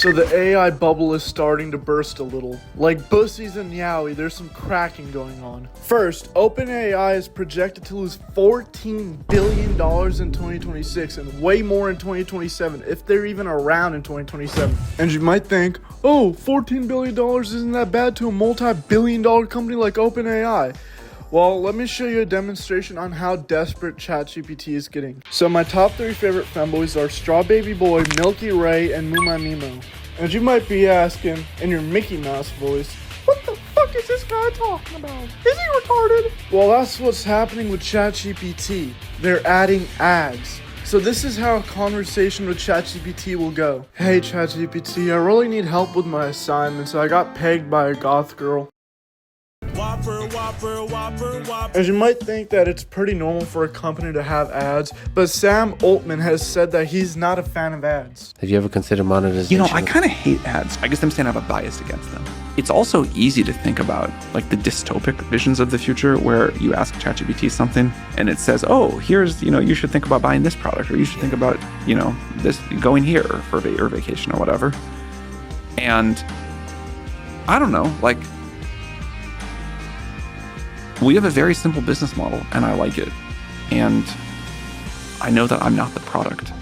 So the AI bubble is starting to burst a little. Like Bussies and Yowie, there's some cracking going on. First, OpenAI is projected to lose $14 billion in 2026 and way more in 2027, if they're even around in 2027. And you might think, oh, $14 billion isn't that bad to a multi-billion-dollar company like OpenAI. Well, let me show you a demonstration on how desperate ChatGPT is getting. So my top 3 favorite femboys are Straw Baby Boy, Milky Ray, and Muma Mimo. And you might be asking, in your Mickey Mouse voice, what the fuck is this guy talking about? Is he retarded? Well, that's what's happening with ChatGPT. They're adding ads. So this is how a conversation with ChatGPT will go. Hey ChatGPT, I really need help with my assignment, so I got pegged by a goth girl. Whopper, whopper, whopper, whopper. As you might think that it's pretty normal for a company to have ads, but Sam Altman has said that he's not a fan of ads. Have you ever considered monetization? You know, I kind of hate ads. I guess I'm saying I have a bias against them. It's also easy to think about, like, the dystopic visions of the future where you ask ChatGPT something and it says, oh, here's, you should think about buying this product, or you should think about, this going here for your vacation or whatever. And I don't know, like, we have a very simple business model, and I like it. And I know that I'm not the product.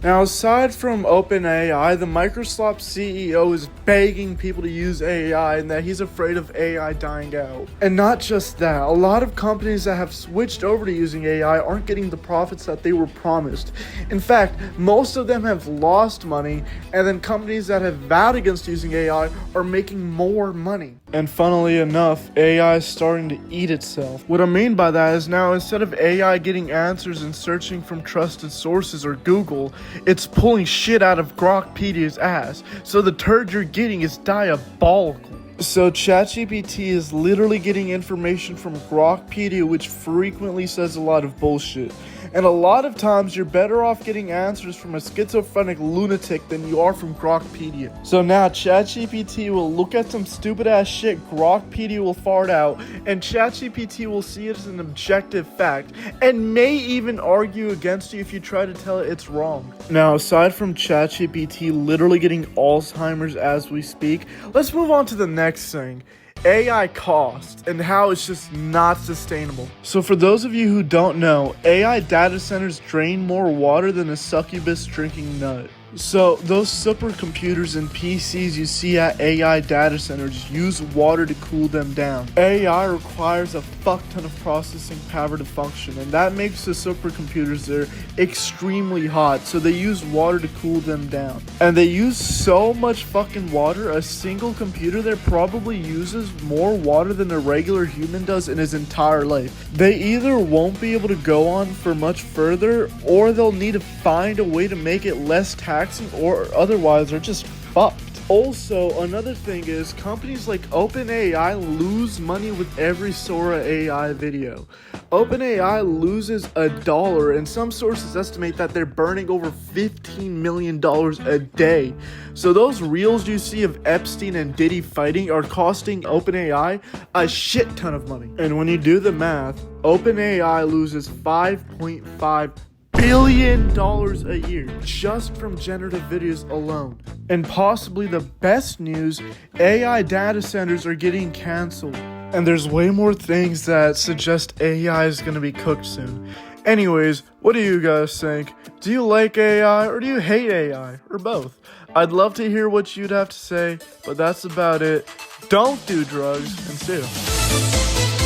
Now, aside from OpenAI, the Microsoft CEO is begging people to use AI and that he's afraid of AI dying out. And not just that, a lot of companies that have switched over to using AI aren't getting the profits that they were promised. In fact, most of them have lost money, and then companies that have vowed against using AI are making more money. And funnily enough, AI is starting to eat itself. What I mean by that is now, instead of AI getting answers and searching from trusted sources or Google, it's pulling shit out of Grokpedia's ass. So the turd you're getting is diabolical. So ChatGPT is literally getting information from Grokpedia, which frequently says a lot of bullshit. And a lot of times you're better off getting answers from a schizophrenic lunatic than you are from Grokpedia. So now ChatGPT will look at some stupid ass shit Grokpedia will fart out, and ChatGPT will see it as an objective fact, and may even argue against you if you try to tell it it's wrong. Now, aside from ChatGPT literally getting Alzheimer's as we speak, let's move on to the next thing. AI cost and how it's just not sustainable. So for those of you who don't know, AI data centers drain more water than a succubus drinking nut. So those supercomputers and PCs you see at AI data centers use water to cool them down. AI requires a fuck ton of processing power to function, and that makes the supercomputers there extremely hot, so they use water to cool them down. And they use so much fucking water, a single computer there probably uses more water than a regular human does in his entire life. They either won't be able to go on for much further, or they'll need to find a way to make it less taxing, or otherwise they're just fucked. Also, another thing is companies like OpenAI lose money with every Sora AI video. OpenAI loses $1, and some sources estimate that they're burning over $15 million a day. So those reels you see of Epstein and Diddy fighting are costing OpenAI a shit ton of money. And when you do the math, OpenAI loses $5.5 billion a year just from generative videos alone. And possibly the best news, AI data centers are getting canceled. And there's way more things that suggest AI is going to be cooked soon. Anyways, what do you guys think? Do you like AI or do you hate AI? Or both? I'd love to hear what you'd have to say, but that's about it. Don't do drugs and sue.